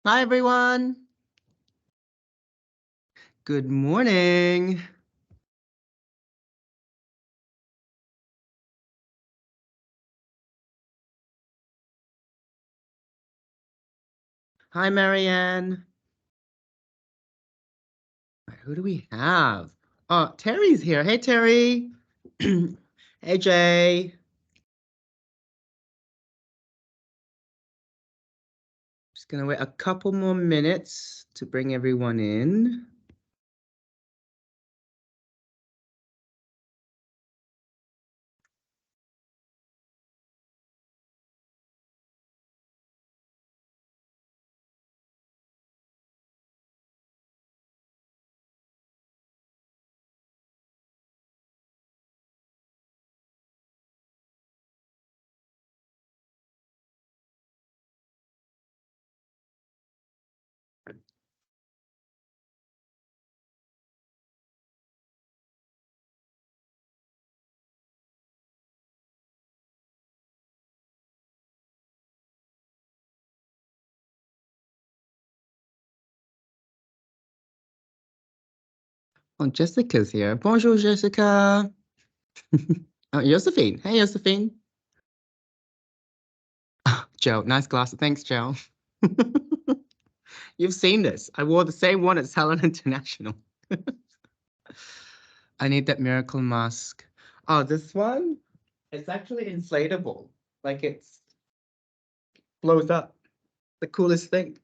Hi, everyone. Good morning. Hi, Marianne. Who do we have? Oh, Terry's here. Hey, Terry. Hey, Jay. Just gonna wait a couple more minutes to bring everyone in. Oh, Jessica's here. Bonjour, Jessica. Oh, Josephine. Hey, Josephine. Joe, nice glasses. Thanks, Joe. You've seen this. I wore the same one at Salon International. I need that miracle mask. Oh, this one? It's actually inflatable. Like it's blows up. The coolest thing.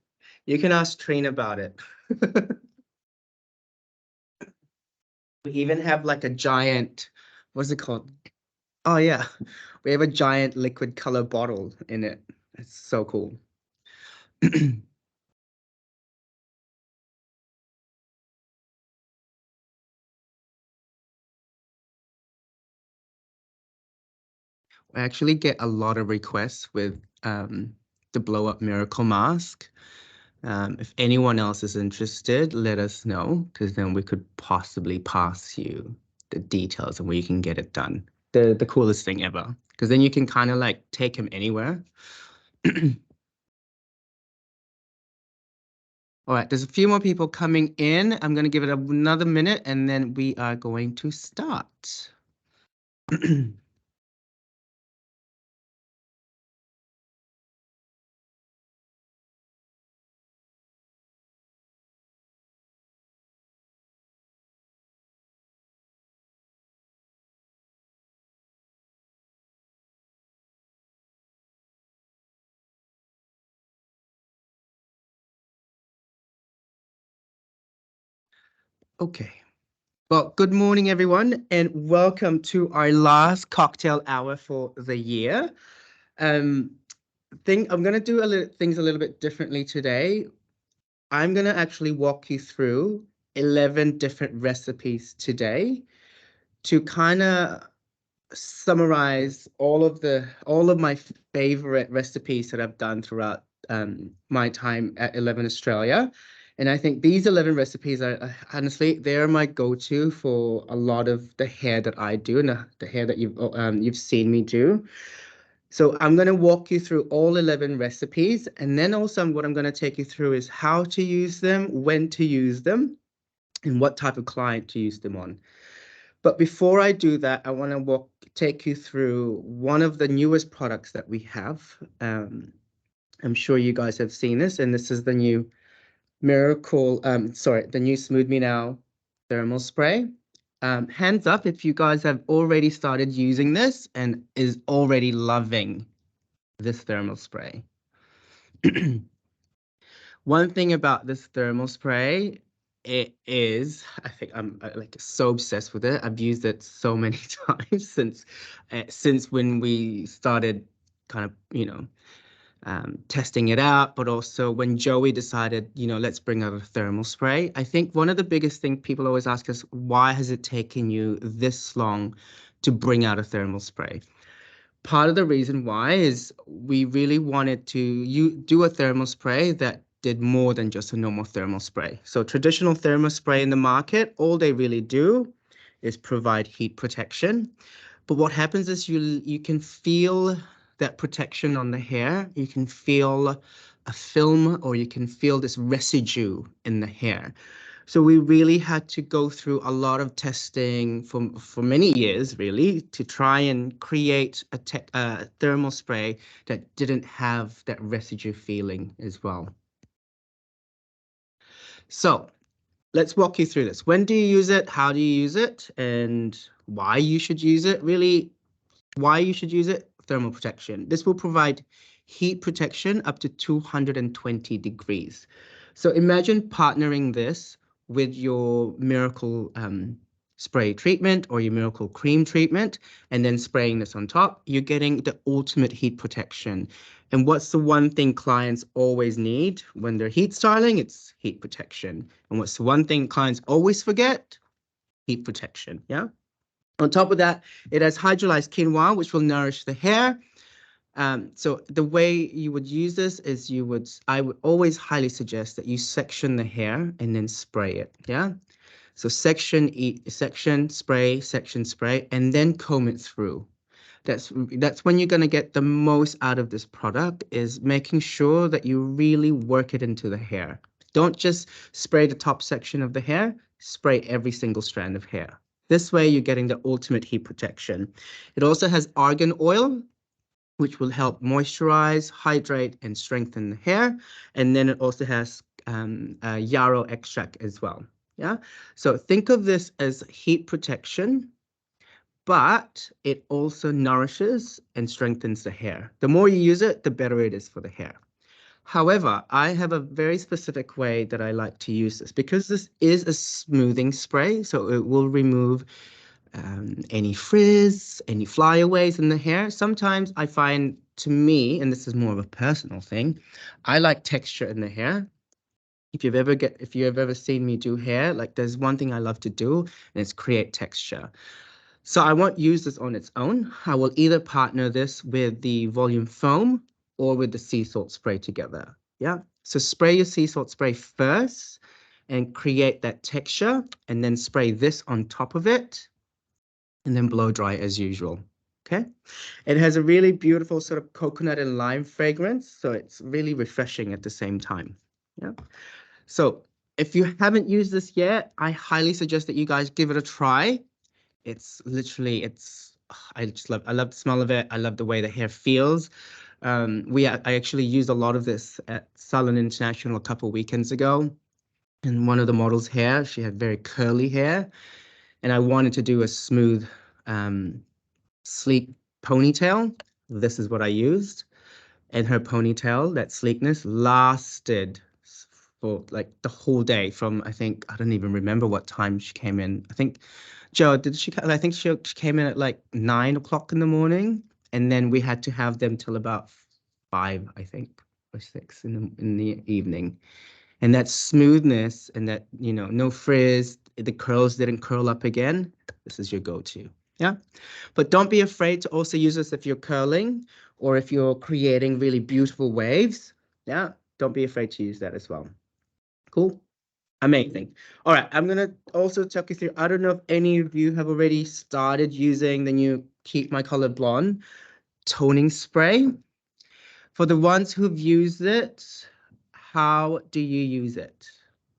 You can ask Trina about it. We even have like a giant, what's it called? Oh yeah, we have a giant liquid color bottle in it. It's so cool. I actually get a lot of requests with the blow up miracle mask. If anyone else is interested, let us know, because then we could possibly pass you the details and where you can get it done. The coolest thing ever, because then you can kind of like take him anywhere. All right, there's a few more people coming in. I'm going to give it another minute and then we are going to start. Okay. Well, good morning, everyone, and welcome to our last cocktail hour for the year. Um, I'm going to do things a little bit differently today. I'm going to actually walk you through 11 different recipes today to kind of summarize all of my favorite recipes that I've done throughout my time at 11 Australia. And I think these 11 recipes are honestly, they're my go-to for a lot of the hair that I do and the hair that you've seen me do. So I'm going to walk you through all 11 recipes, and then also what I'm going to take you through is how to use them, when to use them, and what type of client to use them on. But before I do that, I want to take you through one of the newest products that we have. I'm sure you guys have seen this, and this is the new the new Smooth Me Now thermal spray. Hands up if you guys have already started using this and is already loving this thermal spray. One thing about this thermal spray, it is, I think I'm like so obsessed with it. I've used it so many times since when we started kind of, testing it out, but also when Joey decided, let's bring out a thermal spray. I think one of the biggest things people always ask us, why has it taken you this long to bring out a thermal spray? Part of the reason why is we really wanted to do a thermal spray that did more than just a normal thermal spray. So traditional thermal spray in the market, all they really do is provide heat protection. But what happens is you can feel that protection on the hair. You can feel a film, or you can feel this residue in the hair. So we really had to go through a lot of testing for many years, really, to try and create a thermal spray that didn't have that residue feeling as well. So let's walk you through this. When do you use it? How do you use it? And why you should use it? Really, why you should use it? Thermal protection. This will provide heat protection up to 220 degrees. So imagine partnering this with your Miracle spray treatment or your Miracle cream treatment, and then spraying this on top. You're getting the ultimate heat protection. And what's the one thing clients always need when they're heat styling? It's heat protection. And what's the one thing clients always forget? Heat protection, yeah? On top of that, it has hydrolyzed quinoa, which will nourish the hair. So the way you would use this is I would always highly suggest that you section the hair and then spray it, yeah? So section, spray, and then comb it through. That's when you're going to get the most out of this product, is making sure that you really work it into the hair. Don't just spray the top section of the hair, spray every single strand of hair. This way, you're getting the ultimate heat protection. It also has argan oil, which will help moisturize, hydrate, and strengthen the hair. And then it also has yarrow extract as well. Yeah. So think of this as heat protection, but it also nourishes and strengthens the hair. The more you use it, the better it is for the hair. However, I have a very specific way that I like to use this, because this is a smoothing spray, so it will remove any frizz, any flyaways in the hair. Sometimes I find, to me, and this is more of a personal thing, I like texture in the hair. If you've ever seen me do hair, like, there's one thing I love to do, and it's create texture. So I won't use this on its own. I will either partner this with the volume foam or with the sea salt spray together. Yeah. So spray your sea salt spray first and create that texture, and then spray this on top of it, and then blow dry as usual. Okay. It has a really beautiful sort of coconut and lime fragrance, so it's really refreshing at the same time. Yeah. So if you haven't used this yet, I highly suggest that you guys give it a try. It's literally, I love the smell of it. I love the way the hair feels. I actually used a lot of this at Salon International a couple of weekends ago. And one of the models' hair, she had very curly hair, and I wanted to do a smooth, sleek ponytail. This is what I used. And her ponytail, that sleekness, lasted for like the whole day. From, I don't even remember what time she came in. I think, Joe, I think she came in at like 9 o'clock in the morning, and then we had to have them till about 5, I think, or 6 in the evening. And that smoothness and that, no frizz, the curls didn't curl up again. This is your go-to. Yeah. But don't be afraid to also use this if you're curling or if you're creating really beautiful waves. Yeah. Don't be afraid to use that as well. Cool. Amazing. All right. I'm going to also talk you through. I don't know if any of you have already started using the new Keep My Color Blonde toning spray. For the ones who've used it, how do you use it?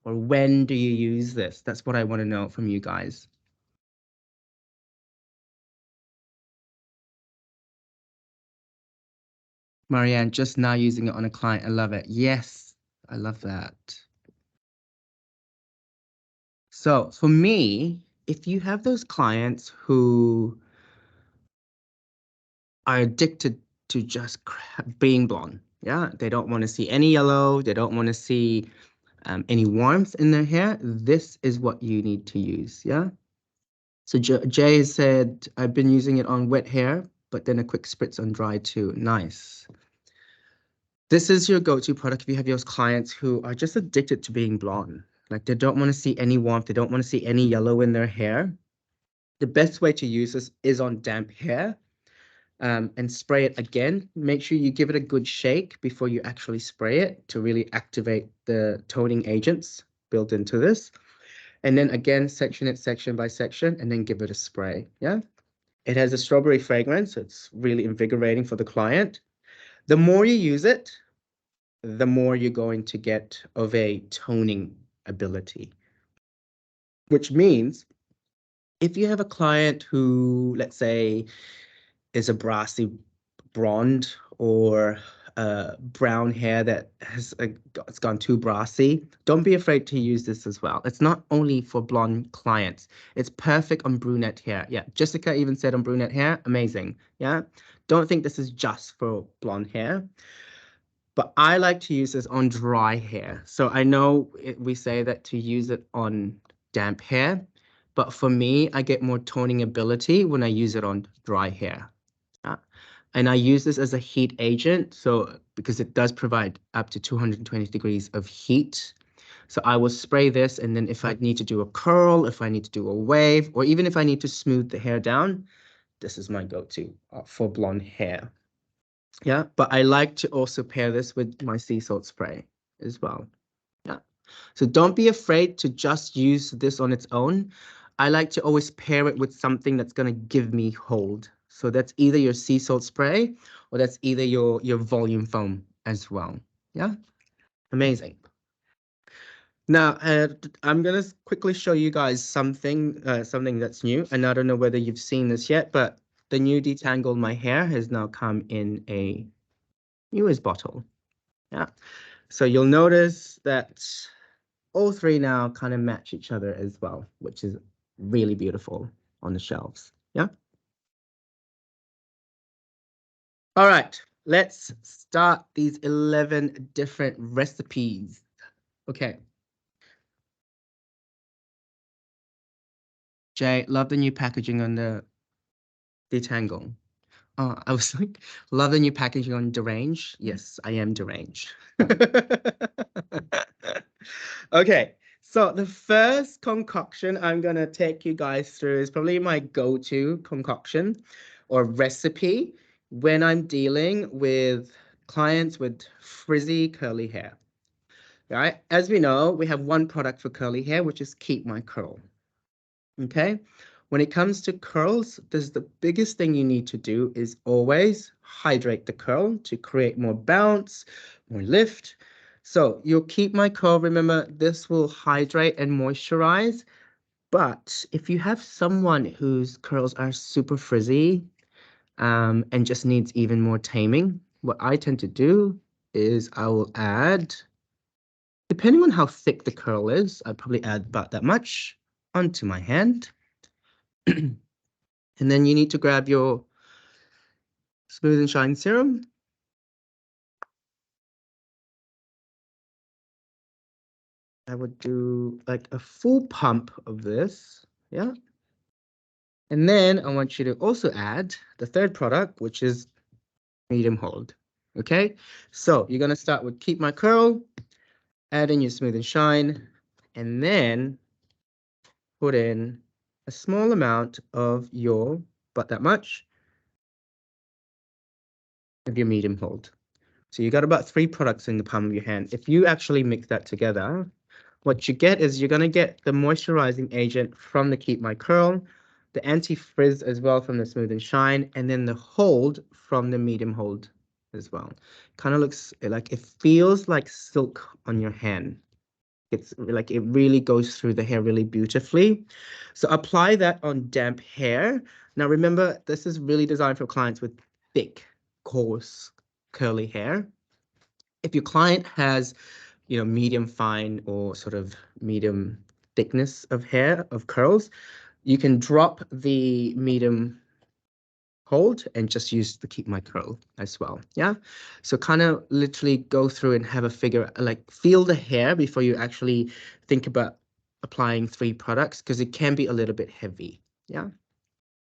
Or when do you use this? That's what I want to know from you guys. Marianne, just now using it on a client. I love it. Yes, I love that. So for me, if you have those clients who are addicted to just being blonde, yeah, they don't want to see any yellow, they don't want to see any warmth in their hair, this is what you need to use, yeah? So Jay said, I've been using it on wet hair, but then a quick spritz on dry too. Nice. This is your go-to product if you have those clients who are just addicted to being blonde. Like, they don't want to see any warmth. They don't want to see any yellow in their hair. The best way to use this is on damp hair, and spray it again. Make sure you give it a good shake before you actually spray it to really activate the toning agents built into this. And then again, section it section by section, and then give it a spray. Yeah. It has a strawberry fragrance. So it's really invigorating for the client. The more you use it, the more you're going to get of a toning ability. Which means if you have a client who, let's say, is a brassy blonde or brown hair that has it's gone too brassy, don't be afraid to use this as well. It's not only for blonde clients. It's perfect on brunette hair. Yeah, Jessica even said on brunette hair, amazing. Yeah, don't think this is just for blonde hair. But I like to use this on dry hair. So I know we say that to use it on damp hair, but for me, I get more toning ability when I use it on dry hair. Uh, and I use this as a heat agent, so because it does provide up to 220 degrees of heat. So I will spray this, and then if I need to do a curl, if I need to do a wave, or even if I need to smooth the hair down, this is my go-to for blonde hair. Yeah, but I like to also pair this with my sea salt spray as well. Yeah. So don't be afraid to just use this on its own. I like to always pair it with something that's going to give me hold. So that's either your sea salt spray or that's either your volume foam as well. Yeah, amazing. Now, I'm going to quickly show you guys something that's new. And I don't know whether you've seen this yet, but the new Detangle My Hair has now come in a newest bottle. Yeah. So you'll notice that all three now kind of match each other as well, which is really beautiful on the shelves. Yeah. All right, let's start these 11 different recipes. Okay. Jay, love the new packaging on the detangle. Oh, I was like, love the new packaging on Derange. Yes, I am deranged. Okay, so the first concoction I'm gonna take you guys through is probably my go-to concoction or recipe when I'm dealing with clients with frizzy curly hair. Right? As we know, we have one product for curly hair, which is Keep My Curl. Okay. When it comes to curls, the biggest thing you need to do is always hydrate the curl to create more bounce, more lift. So you'll keep my curl. Remember, this will hydrate and moisturize. But if you have someone whose curls are super frizzy and just needs even more taming, what I tend to do is I will add, depending on how thick the curl is, I'd probably add about that much onto my hand. And then you need to grab your Smooth and Shine serum. I would do like a full pump of this. Yeah. And then I want you to also add the third product, which is medium hold. Okay. So you're going to start with Keep My Curl, add in your Smooth and Shine, and then put in a small amount of your, but that much, of your medium hold. So you got about 3 products in the palm of your hand. If you actually mix that together, what you get is you're going to get the moisturizing agent from the Keep My Curl, the anti-frizz as well from the Smooth and Shine, and then the hold from the medium hold as well. Kind of looks like, it feels like silk on your hand. It's like it really goes through the hair really beautifully. So apply that on damp hair. Now remember, this is really designed for clients with thick, coarse, curly hair. If your client has, medium fine or sort of medium thickness of hair, of curls, you can drop the medium hold and just use the Keep My Curl as well. Yeah. So kind of literally go through and have a figure, like feel the hair before you actually think about applying 3 products because it can be a little bit heavy. Yeah.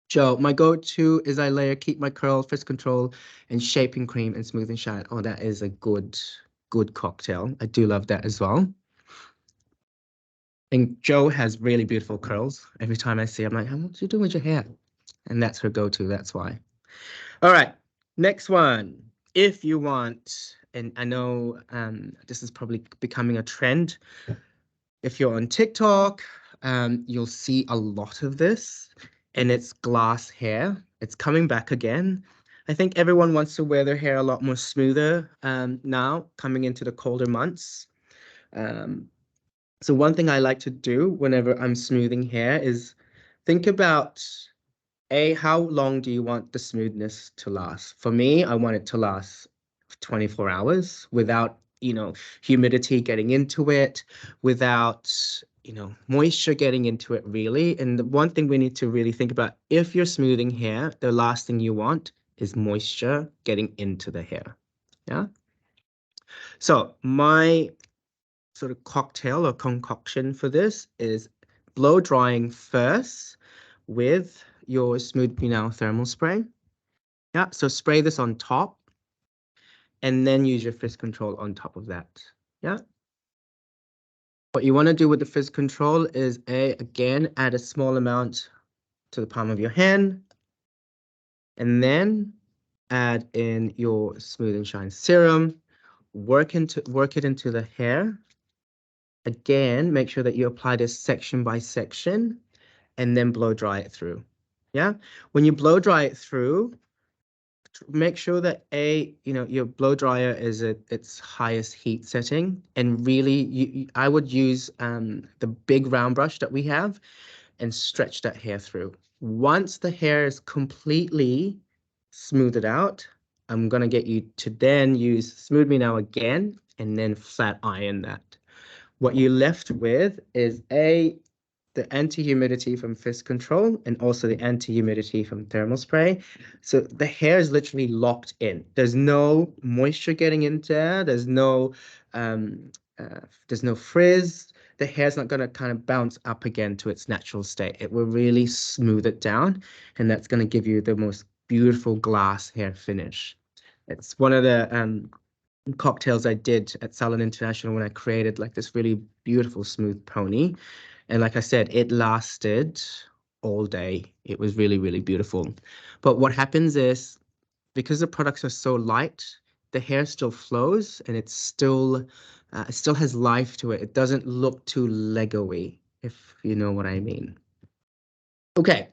Joe, my go-to is I layer Keep My Curl, Frizz Control, and Shaping Cream and Smooth and Shine. Oh, that is a good cocktail. I do love that as well. And Joe has really beautiful curls. Every time I see her, I'm like, what are you doing with your hair? And that's her go-to, that's why. All right, next one. If you want, and I know this is probably becoming a trend. If you're on TikTok, you'll see a lot of this, and it's glass hair. It's coming back again. I think everyone wants to wear their hair a lot more smoother now, coming into the colder months. Um, so one thing I like to do whenever I'm smoothing hair is think about how long do you want the smoothness to last? For me, I want it to last 24 hours without, humidity getting into it, without, moisture getting into it really. And the one thing we need to really think about, if you're smoothing hair, the last thing you want is moisture getting into the hair. Yeah. So my sort of cocktail or concoction for this is blow drying first with your Smooth Me Now thermal spray. Yeah, so spray this on top and then use your fizz control on top of that. Yeah. What you want to do with the fizz control is again, add a small amount to the palm of your hand and then add in your Smooth and Shine serum, work it into the hair. Again, make sure that you apply this section by section and then blow dry it through. Yeah. When you blow dry it through, make sure that your blow dryer is at its highest heat setting, and really I would use the big round brush that we have and stretch that hair through. Once the hair is completely smoothed out, I'm gonna get you to then use Smooth Me Now again and then flat iron that. What you're left with is the anti-humidity from fist control and also the anti-humidity from thermal spray. So the hair is literally locked in. There's no moisture getting into there. Um, there's no frizz. The hair's not going to kind of bounce up again to its natural state. It will really smooth it down, and that's going to give you the most beautiful glass hair finish. It's one of the cocktails I did at Salon International when I created like this really beautiful smooth pony. And like I said, it lasted all day. It was really, really beautiful. But what happens is because the products are so light, the hair still flows and it still has life to it. It doesn't look too Lego-y, if you know what I mean. Okay,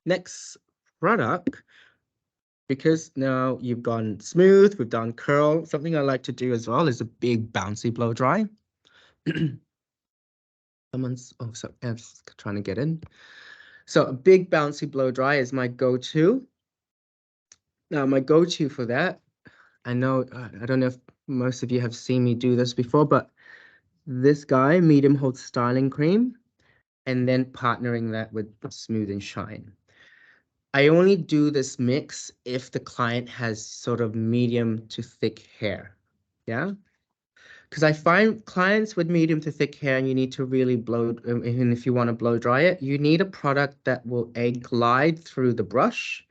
next product. Because now you've gone smooth, we've done curl. Something I like to do as well is a big bouncy blow dry. Ev's trying to get in. So a big bouncy blow dry is my go-to. Now, my go-to for that, I know, I don't know if most of you have seen me do this before, but this guy, medium hold styling cream, and then partnering that with Smooth and Shine. I only do this mix if the client has sort of medium to thick hair. Yeah. Because I find clients with medium to thick hair, and you need to really and if you want to blow dry it, you need a product that will glide through the brush,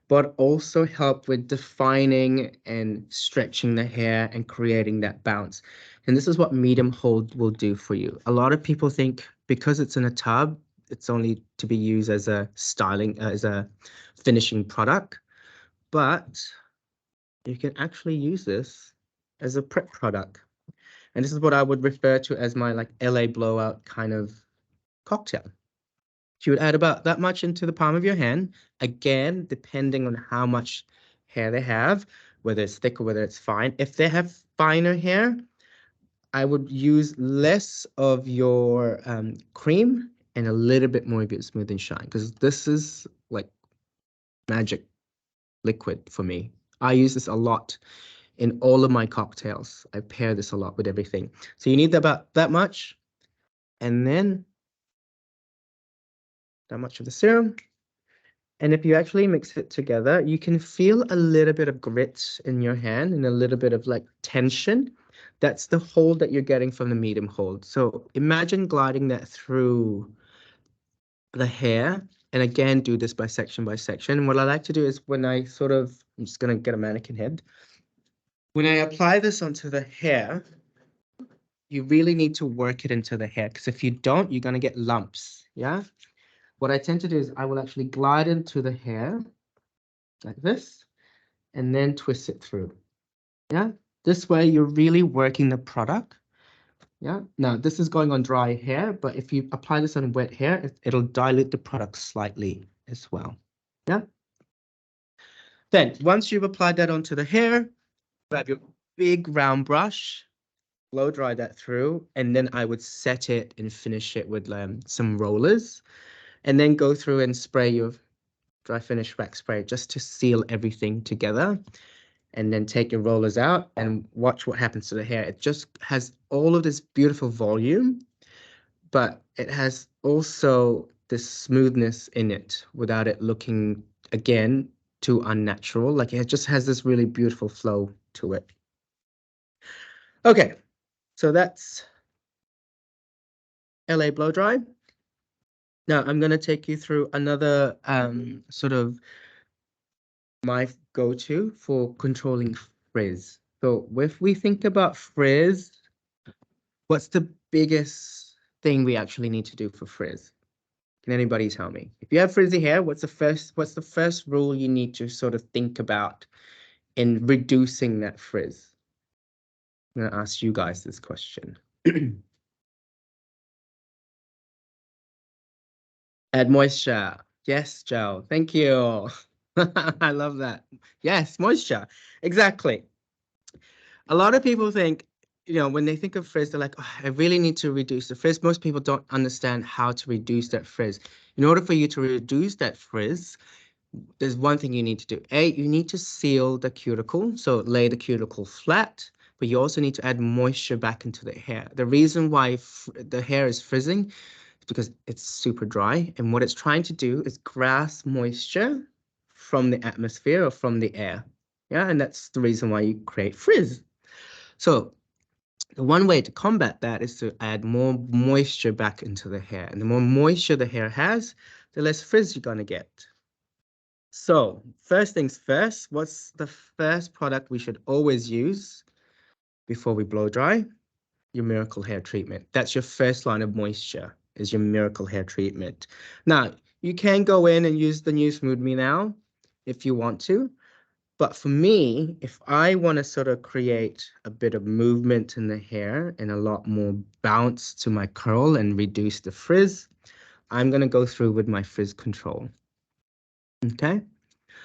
but also help with defining and stretching the hair and creating that bounce. And this is what medium hold will do for you. A lot of people think because it's in a tub, it's only to be used as a as a finishing product, but you can actually use this as a prep product. And this is what I would refer to as my like LA blowout kind of cocktail. You would add about that much into the palm of your hand, again, depending on how much hair they have, whether it's thick or whether it's fine. If they have finer hair, I would use less of your cream and a little bit more of your Smooth and Shine, because this is like magic liquid for me. I use this a lot in all of my cocktails. I pair this a lot with everything. So you need about that much, and then that much of the serum. And if you actually mix it together, you can feel a little bit of grit in your hand and a little bit of like tension. That's the hold that you're getting from the medium hold. So imagine gliding that through the hair. And again, do this by section by section. What I like to do is when I'm just going to get a mannequin head. When I apply this onto the hair, you really need to work it into the hair, because if you don't, you're going to get lumps. Yeah. What I tend to do is I will actually glide into the hair like this and then twist it through. Yeah. This way you're really working the product. Yeah. Now this is going on dry hair, but if you apply this on wet hair, it'll dilute the product slightly as well. Yeah. Then once you've applied that onto the hair, grab your big round brush, blow dry that through, and then I would set it and finish it with some rollers, and then go through and spray your dry finish wax spray just to seal everything together. And then take your rollers out and watch what happens to the hair. It just has all of this beautiful volume, but it has also this smoothness in it without it looking, again, too unnatural. Like it just has this really beautiful flow to it. Okay, so that's LA blow dry. Now I'm going to take you through another sort of my go-to for controlling frizz. So if we think about frizz, what's the biggest thing we actually need to do for frizz? Can anybody tell me? If you have frizzy hair, what's the first rule you need to sort of think about in reducing that frizz? I'm gonna ask you guys this question. Add moisture. Yes, Joe. Thank you. I love that. Yes, moisture. Exactly. A lot of people think, when they think of frizz, they're like, oh, I really need to reduce the frizz. Most people don't understand how to reduce that frizz. In order for you to reduce that frizz, there's one thing you need to do. You need to seal the cuticle, so lay the cuticle flat, but you also need to add moisture back into the hair. The reason why the hair is frizzing is because it's super dry, and what it's trying to do is grasp moisture from the atmosphere or from the air. Yeah, and that's the reason why you create frizz. So the one way to combat that is to add more moisture back into the hair. And the more moisture the hair has, the less frizz you're going to get. So first things first, what's the first product we should always use before we blow dry? Your miracle hair treatment. That's your first line of moisture, is your miracle hair treatment. Now, you can go in and use the new Smooth Me Now if you want to. But for me, if I want to sort of create a bit of movement in the hair and a lot more bounce to my curl and reduce the frizz, I'm going to go through with my frizz control. Okay?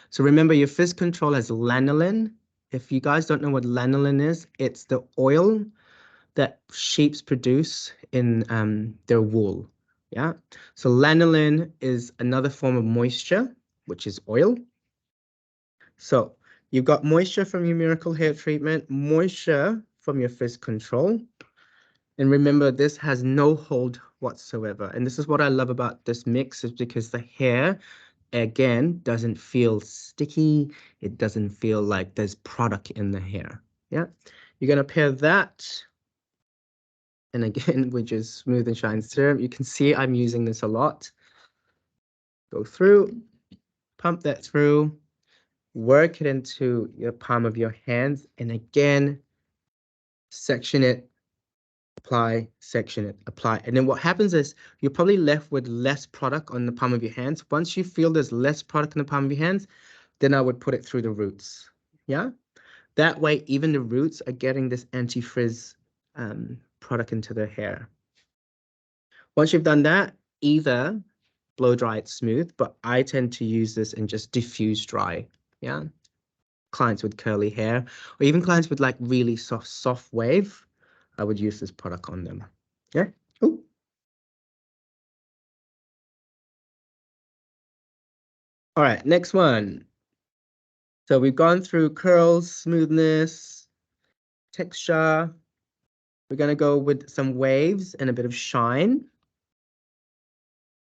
So remember, your frizz control has lanolin. If you guys don't know what lanolin is, it's the oil that sheep produce in their wool. Yeah? So lanolin is another form of moisture, which is oil. So you've got moisture from your miracle hair treatment, moisture from your frizz control. And remember, this has no hold whatsoever. And this is what I love about this mix, is because the hair, again, doesn't feel sticky. It doesn't feel like there's product in the hair. Yeah. You're going to pair that. And again, which is Smooth and Shine Serum. You can see I'm using this a lot. Go through, pump that through. Work it into your palm of your hands, and again, section it, apply, section it, apply. And then what happens is you're probably left with less product on the palm of your hands. Once you feel there's less product in the palm of your hands, then I would put it through the roots. Yeah? That way, even the roots are getting this anti-frizz product into their hair. Once you've done that, either blow dry it smooth, but I tend to use this and just diffuse dry. Yeah? Clients with curly hair, or even clients with like really soft wave, I would use this product on them. Yeah. Ooh. All right, next one. So we've gone through curls, smoothness, texture. We're gonna go with some waves and a bit of shine.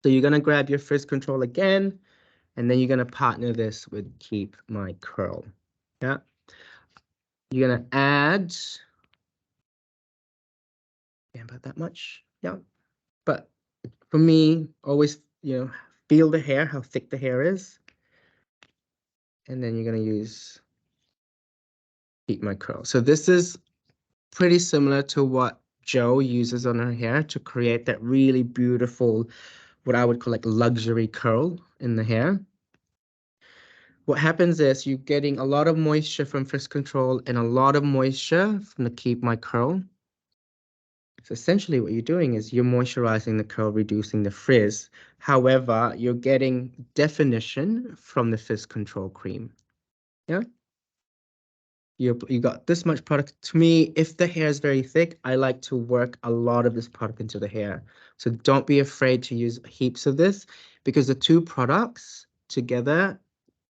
So you're gonna grab your frizz control again, and then you're gonna partner this with keep my curl. Yeah. You're gonna add, yeah, about that much. Yeah. But for me, always, feel the hair, how thick the hair is. And then you're going to use keep my curl. So this is pretty similar to what Joe uses on her hair to create that really beautiful, what I would call like luxury curl in the hair. What happens is you're getting a lot of moisture from frizz control and a lot of moisture from the keep my curl. So essentially what you're doing is you're moisturizing the curl, reducing the frizz. However, you're getting definition from the frizz control cream. Yeah. You got this much product. To me, if the hair is very thick, I like to work a lot of this product into the hair. So don't be afraid to use heaps of this because the two products together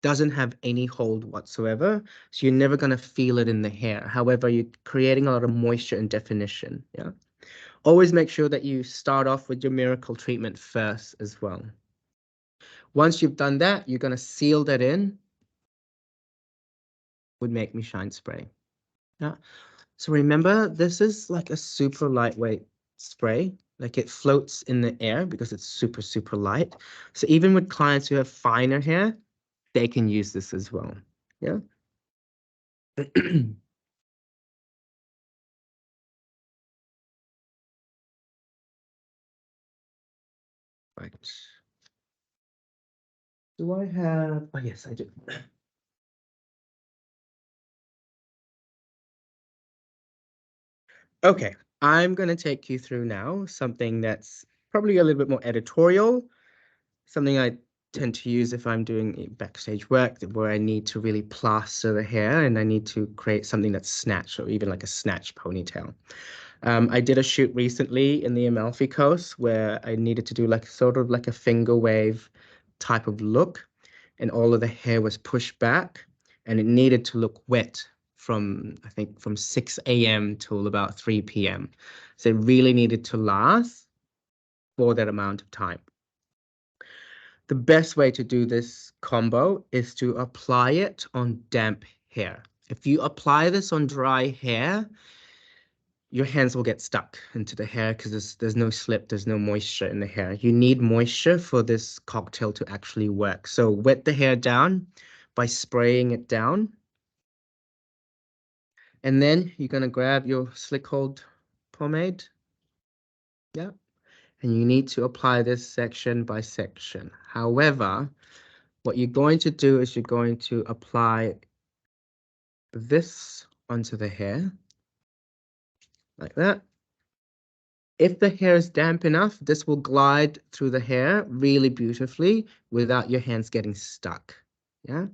doesn't have any hold whatsoever. So you're never going to feel it in the hair. However, you're creating a lot of moisture and definition. Yeah. Always make sure that you start off with your miracle treatment first as well. Once you've done that, you're going to seal that in with Make Me Shine spray. Yeah. So remember, this is like a super lightweight spray. Like it floats in the air because it's super, super light. So even with clients who have finer hair, they can use this as well. Yeah. Right. Do I have? Oh, yes, I do. Okay, I'm going to take you through now something that's probably a little bit more editorial, something I tend to use if I'm doing backstage work where I need to really plaster the hair and I need to create something that's snatched or even like a snatch ponytail. I did a shoot recently in the Amalfi Coast where I needed to do like sort of like a finger wave type of look, and all of the hair was pushed back, and it needed to look wet from I think from 6 a.m. till about 3 p.m. So it really needed to last for that amount of time. The best way to do this combo is to apply it on damp hair. If you apply this on dry hair, your hands will get stuck into the hair because there's no slip, there's no moisture in the hair. You need moisture for this cocktail to actually work. So wet the hair down by spraying it down. And then you're going to grab your slick hold pomade. Yeah. And you need to apply this section by section. However, what you're going to do is you're going to apply this onto the hair like that. If the hair is damp enough, this will glide through the hair really beautifully without your hands getting stuck. Yeah.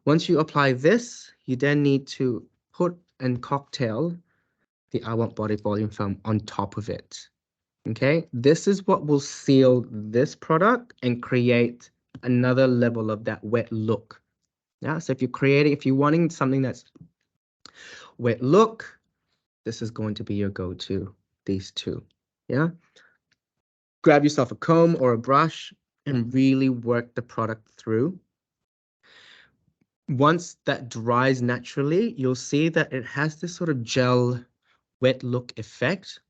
Once you apply this, you then need to put and cocktail the I Want Body Volume Foam on top of it. Okay. This is what will seal this product and create another level of that wet look. Yeah. So if you're wanting something that's wet look, this is going to be your go-to, these two. Yeah. Grab yourself a comb or a brush and really work the product through. Once that dries naturally, you'll see that it has this sort of gel wet look effect.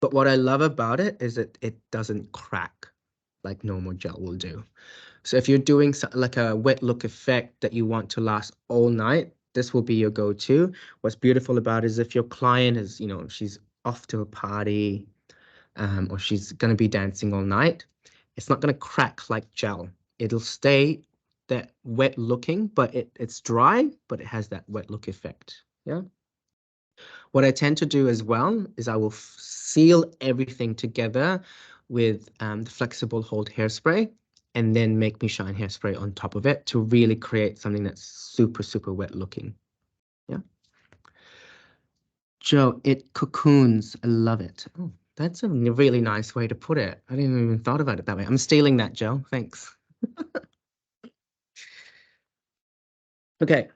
But what I love about it is that it doesn't crack like normal gel will do. So if you're doing like a wet look effect that you want to last all night, this will be your go-to. What's beautiful about it is if your client is, she's off to a party, or she's going to be dancing all night, it's not going to crack like gel. It'll stay that wet looking, but it's dry, but it has that wet look effect. Yeah. What I tend to do as well is I will seal everything together with the flexible hold hairspray and then Make Me Shine hairspray on top of it to really create something that's super, super wet looking. Yeah. Joe, it cocoons. I love it. Oh, that's a really nice way to put it. I didn't even thought about it that way. I'm stealing that, Joe. Thanks. Okay.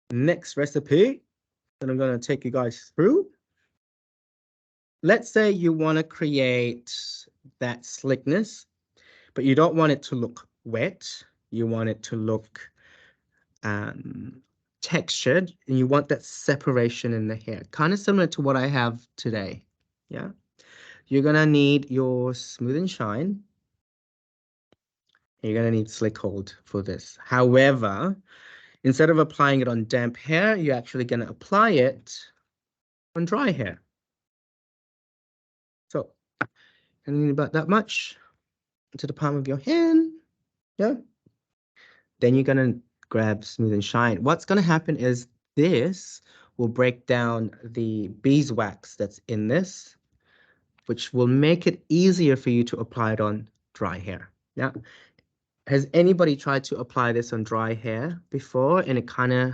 Next recipe that I'm going to take you guys through. Let's say you want to create that slickness, but you don't want it to look wet. You want it to look um, textured, and you want that separation in the hair, kind of similar to what I have today. Yeah. You're gonna need your Smooth and Shine. You're gonna need Slick Hold for this. However, instead of applying it on damp hair, you're actually gonna apply it on dry hair. So, I need about that much to the palm of your hand. Yeah. Then you're gonna grab Smooth and Shine. What's gonna happen is this will break down the beeswax that's in this, which will make it easier for you to apply it on dry hair. Yeah. Has anybody tried to apply this on dry hair before and it kind of,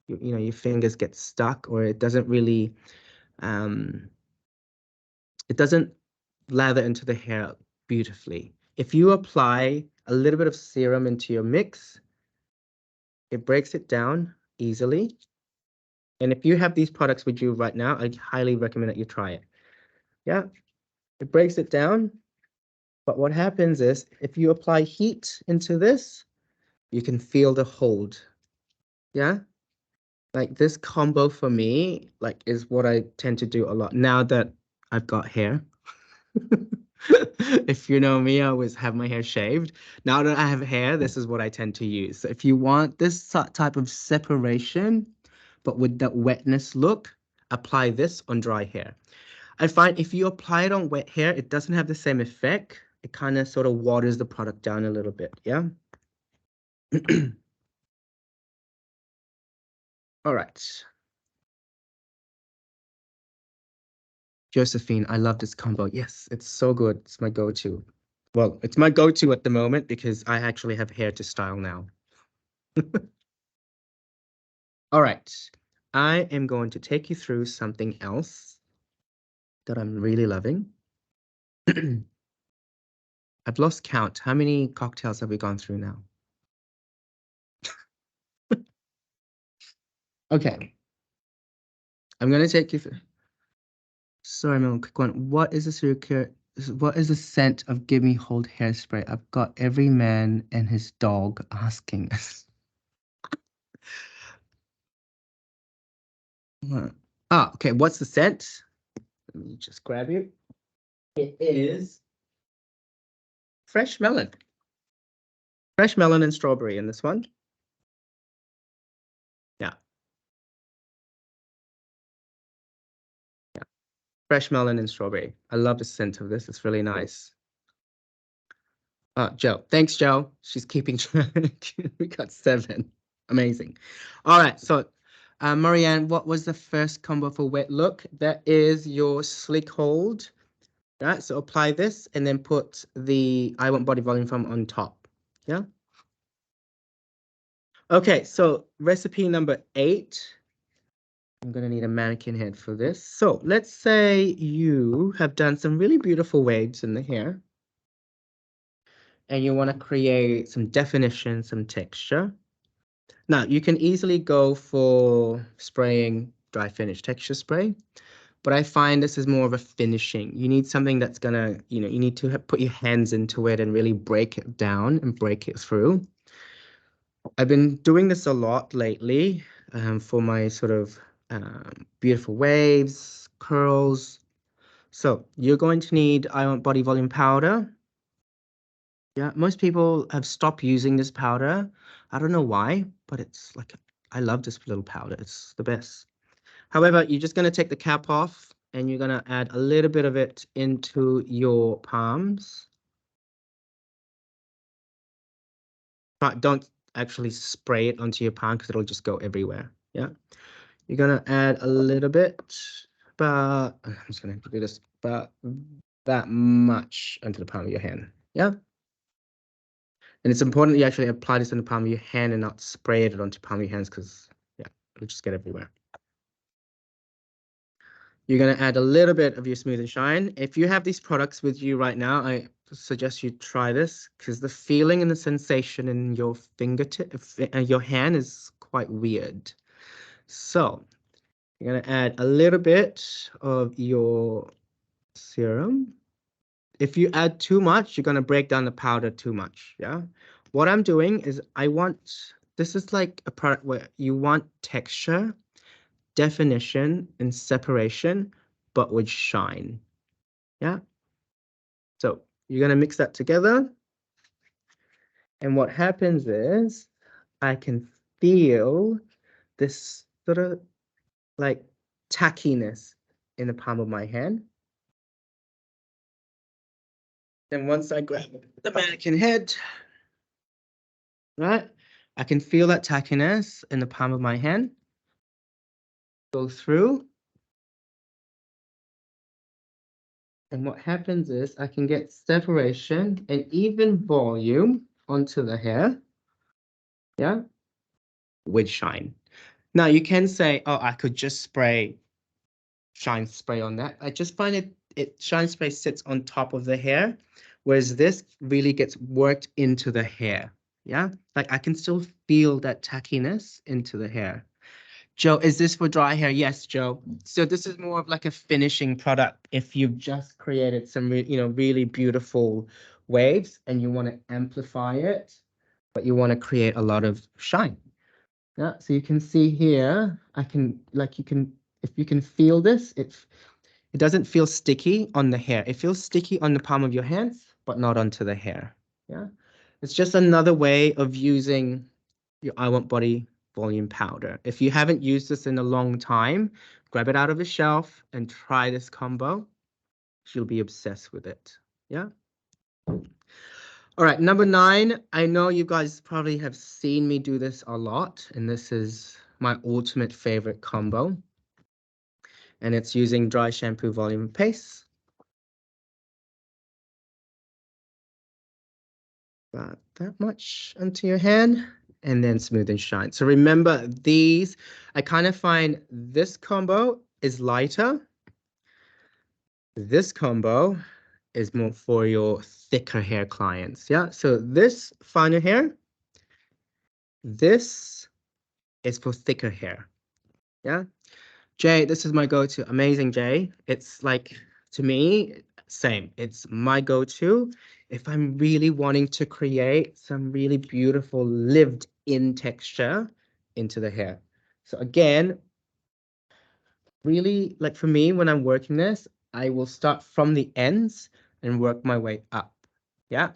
you know, your fingers get stuck or it doesn't really, it doesn't lather into the hair beautifully. If you apply a little bit of serum into your mix, it breaks it down easily. And if you have these products with you right now, I highly recommend that you try it. Yeah, it breaks it down. But what happens is if you apply heat into this, you can feel the hold. Yeah. Like this combo for me, like is what I tend to do a lot now that I've got hair. If you know me, I always have my hair shaved. Now that I have hair, this is what I tend to use. So if you want this type of separation, but with that wetness look, apply this on dry hair. I find if you apply it on wet hair, it doesn't have the same effect. It kind of sort of waters the product down a little bit. Yeah. All right. Josephine, I love this combo. Yes, it's so good. It's my go-to. Well, it's my go-to at the moment because I actually have hair to style now. All right. I am going to take you through something else that I'm really loving. I've lost count. How many cocktails have we gone through now? Okay. I'm going to take you through. Sorry, Mel, quick one. What is the what is the scent of Gimme Hold hairspray? I've got every man and his dog asking us. Okay. What's the scent? Let me just grab you. It is fresh melon. Fresh melon and strawberry in this one. Yeah. Yeah. Fresh melon and strawberry. I love the scent of this. It's really nice. Joe. Thanks, Joe. She's keeping track. We got 7. Amazing. All right. So, Marianne, what was the first combo for wet look? That is your slick hold. Right. So apply this and then put the I Want Body Volume Foam on top. Yeah. Okay. So recipe number 8. I'm gonna need a mannequin head for this. So let's say you have done some really beautiful waves in the hair and you want to create some definition, some texture. Now, you can easily go for spraying dry finish texture spray, but I find this is more of a finishing. You need something that's gonna, you know, you need to put your hands into it and really break it down and break it through. I've been doing this a lot lately for my sort of beautiful waves, curls. So you're going to need I Want Body Volume Powder. Yeah, most people have stopped using this powder. I don't know why, but it's like, I love this little powder. It's the best. However, you're just going to take the cap off and you're going to add a little bit of it into your palms. But don't actually spray it onto your palm because it'll just go everywhere. Yeah. You're going to add a little bit, but I'm just going to have to do this, but that much onto the palm of your hand. Yeah. And it's important that you actually apply this on the palm of your hand and not spray it onto the palm of your hands because, yeah, it'll just get everywhere. You're going to add a little bit of your Smooth and Shine. If you have these products with you right now, I suggest you try this because the feeling and the sensation in your fingertip, your hand is quite weird. So you're going to add a little bit of your serum. If you add too much, you're going to break down the powder too much. Yeah. What I'm doing is this is like a product where you want texture, definition, and separation, but with shine. Yeah. So you're going to mix that together. And what happens is I can feel this sort of like tackiness in the palm of my hand. Then once I grab the mannequin head, right, I can feel that tackiness in the palm of my hand. Go through. And what happens is I can get separation and even volume onto the hair, yeah, with shine. Now you can say, oh, I could just spray shine spray on that. I just find it shine spray sits on top of the hair, whereas this really gets worked into the hair. Yeah, like I can still feel that tackiness into the hair. Joe, is this for dry hair? Yes, Joe. So this is more of like a finishing product. If you've just created some, really beautiful waves and you want to amplify it, but you want to create a lot of shine. Yeah, so you can see here, if you can feel this, it doesn't feel sticky on the hair. It feels sticky on the palm of your hands, but not onto the hair. Yeah, it's just another way of using your I Want Body Volume Powder. If you haven't used this in a long time, grab it out of the shelf and try this combo. You'll be obsessed with it. Yeah. All right, number 9. I know you guys probably have seen me do this a lot, and this is my ultimate favorite combo. And it's using dry shampoo volume paste. About that much onto your hand, and then smooth and shine. So remember these, I kind of find this combo is lighter. This combo is more for your thicker hair clients. Yeah, so this finer hair, this is for thicker hair. Yeah. Jay, this is my go-to. Amazing, Jay. It's like, to me, same. It's my go-to if I'm really wanting to create some really beautiful lived-in texture into the hair. So again, really, like for me, when I'm working this, I will start from the ends and work my way up. Yeah.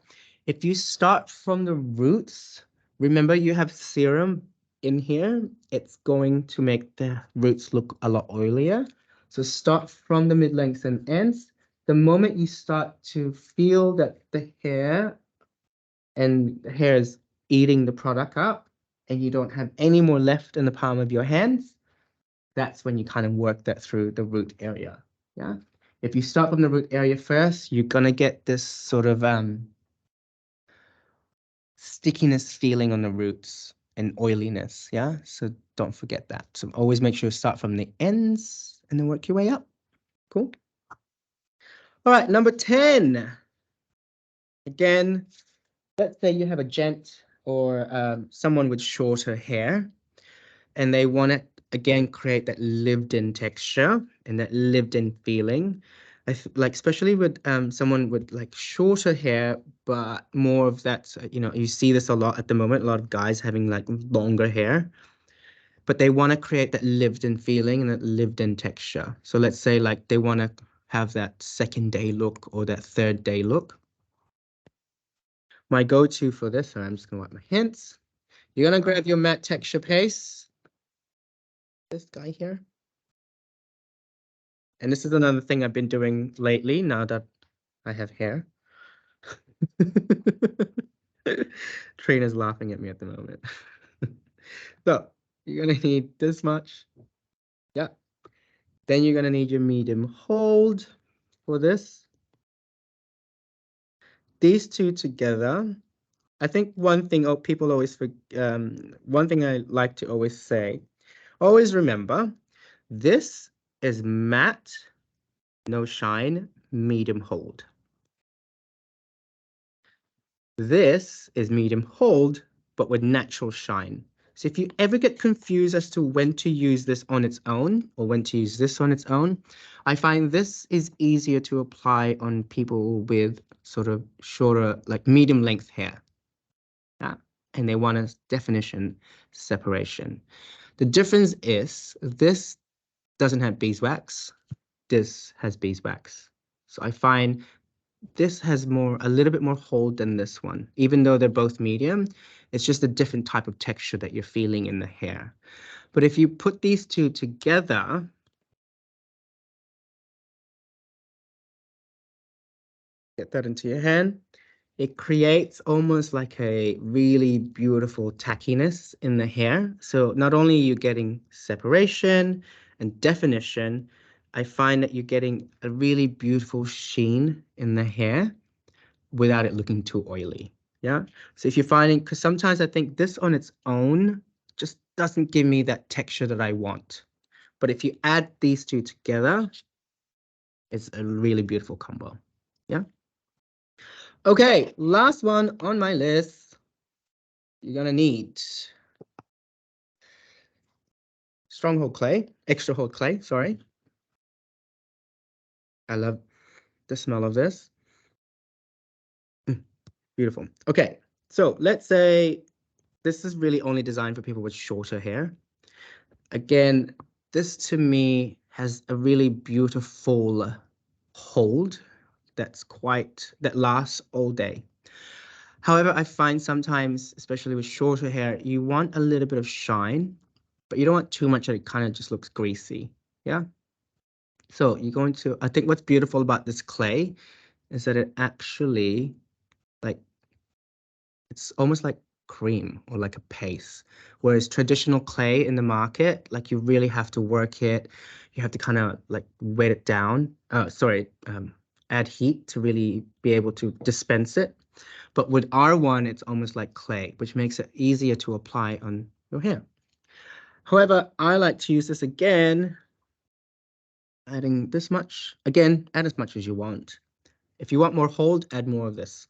If you start from the roots, remember you have serum in here, it's going to make the roots look a lot oilier. So start from the mid-lengths and ends. The moment you start to feel that the hair is eating the product up and you don't have any more left in the palm of your hands, that's when you kind of work that through the root area. Yeah. If you start from the root area first, you're gonna get this sort of stickiness feeling on the roots and oiliness. Yeah. So don't forget that. So always make sure you start from the ends and then work your way up. Cool. All right, number 10. Again, let's say you have a gent or someone with shorter hair, and they want to again create that lived-in texture and that lived-in feeling. Like especially with someone with like shorter hair, but more of that, you see this a lot at the moment, a lot of guys having like longer hair, but they want to create that lived-in feeling and that lived-in texture. So let's say like they want to have that second day look or that third day look. My go-to for this, so I'm just gonna wipe my hands. You're gonna grab your matte texture paste, this guy here. And this is another thing I've been doing lately now that I have hair. Trina's laughing at me at the moment. So you're gonna need this much. Yeah. Then you're gonna need your medium hold for this. These two together. I think one thing people always one thing I like to always say, always remember, this is matte, no shine, medium hold. This is medium hold, but with natural shine. So if you ever get confused as to when to use this on its own or when to use this on its own, I find this is easier to apply on people with sort of shorter, like medium length hair. Yeah. And they want a definition separation. The difference is this doesn't have beeswax. This has beeswax. So I find this has a little bit more hold than this one. Even though they're both medium, it's just a different type of texture that you're feeling in the hair. But if you put these two together, get that into your hand, it creates almost like a really beautiful tackiness in the hair. So not only are you getting separation and definition, I find that you're getting a really beautiful sheen in the hair without it looking too oily. Yeah. So if you're finding, because sometimes I think this on its own just doesn't give me that texture that I want. But if you add these two together, it's a really beautiful combo. Yeah. Okay, last one on my list. You're gonna need stronghold clay, extra hold clay, sorry. I love the smell of this. Beautiful. Okay, so let's say this is really only designed for people with shorter hair. Again, this to me has a really beautiful hold that lasts all day. However, I find sometimes, especially with shorter hair, you want a little bit of shine, but you don't want too much that it kind of just looks greasy. Yeah. So you're going to, I think what's beautiful about this clay is that it actually, like, it's almost like cream or like a paste. Whereas traditional clay in the market, like you really have to work it. You have to kind of like wet it down. Add heat to really be able to dispense it. But with R1, it's almost like clay, which makes it easier to apply on your hair. However, I like to use this again, adding this much. Again, add as much as you want. If you want more hold, add more of this.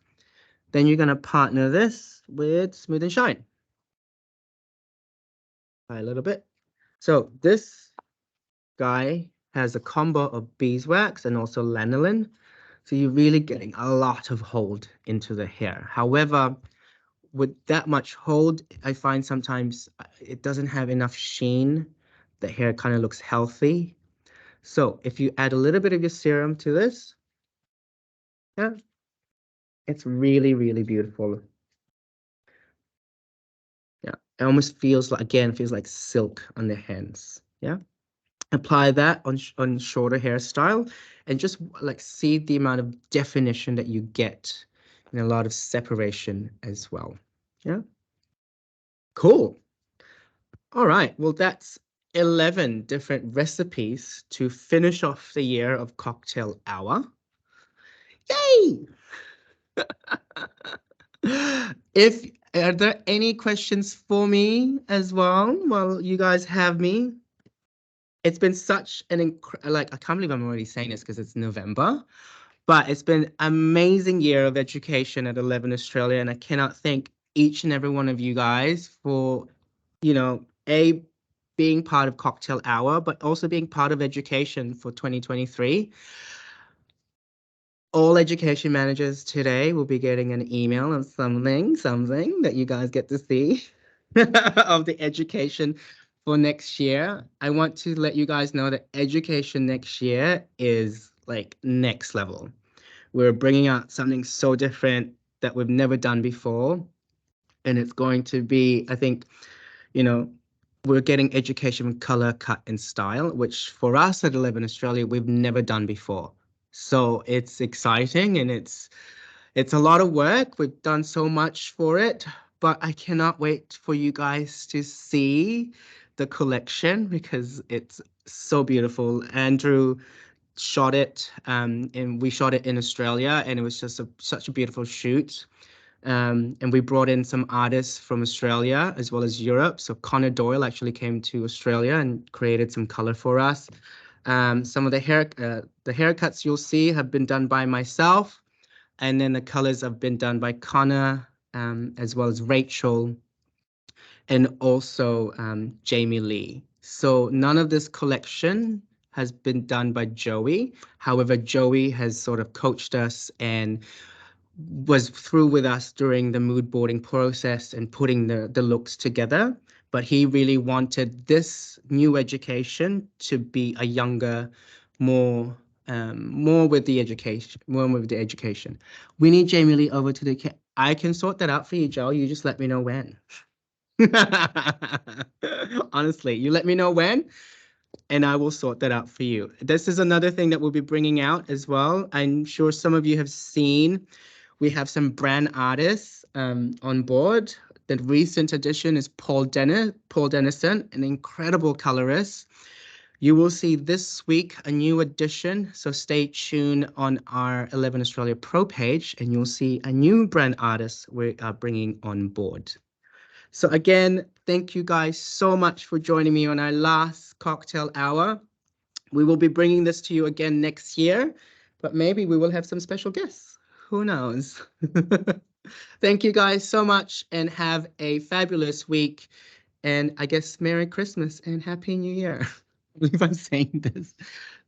Then you're going to partner this with Smooth and Shine. A little bit. So this guy has a combo of beeswax and also lanolin. So you're really getting a lot of hold into the hair. However, with that much hold, I find sometimes it doesn't have enough sheen. The hair kind of looks healthy. So if you add a little bit of your serum to this, yeah, it's really, really beautiful. Yeah, it almost feels like, again, feels like silk on the hands. Yeah. Apply that on shorter hairstyle and just like see the amount of definition that you get and a lot of separation as well. Yeah. Cool. All right. Well, that's 11 different recipes to finish off the year of cocktail hour. Yay! If are there any questions for me as well? Well, you guys have me. It's been such an like I can't believe I'm already saying this because it's November, but it's been amazing year of education at 11 Australia, and I cannot thank each and every one of you guys for, being part of Cocktail Hour, but also being part of education for 2023. All education managers today will be getting an email of something that you guys get to see of the education for next year. I want to let you guys know that education next year is like next level. We're bringing out something so different that we've never done before. And it's going to be, I think, you know, we're getting education with color, cut, and style, which for us at 11 Australia, we've never done before. So it's exciting and it's a lot of work. We've done so much for it, but I cannot wait for you guys to see the collection because it's so beautiful. Andrew shot it, and we shot it in Australia, and it was just such a beautiful shoot. And we brought in some artists from Australia as well as Europe. So Connor Doyle actually came to Australia and created some color for us. Some of the haircuts you'll see have been done by myself, and then the colors have been done by Connor, as well as Rachel, and also Jamie Lee. So none of this collection has been done by Joey. However, Joey has sort of coached us and was through with us during the mood boarding process and putting the looks together. But he really wanted this new education to be a younger, more with the education, more with the education. We need Jamie Lee over to the. I can sort that out for you, Joe. You just let me know when. Honestly, you let me know when, and I will sort that out for you. This is another thing that we'll be bringing out as well. I'm sure some of you have seen. We have some brand artists on board. The recent addition is Paul Dennison, an incredible colorist. You will see this week a new addition, so stay tuned on our 11 Australia Pro page, and you'll see a new brand artist we are bringing on board. So again, thank you guys so much for joining me on our last cocktail hour. We will be bringing this to you again next year, but maybe we will have some special guests. Who knows? Thank you guys so much and have a fabulous week. And I guess Merry Christmas and Happy New Year. I believe I'm saying this.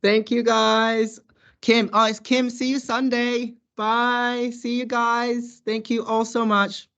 Thank you guys. Kim, it's Kim. See you Sunday. Bye. See you guys. Thank you all so much.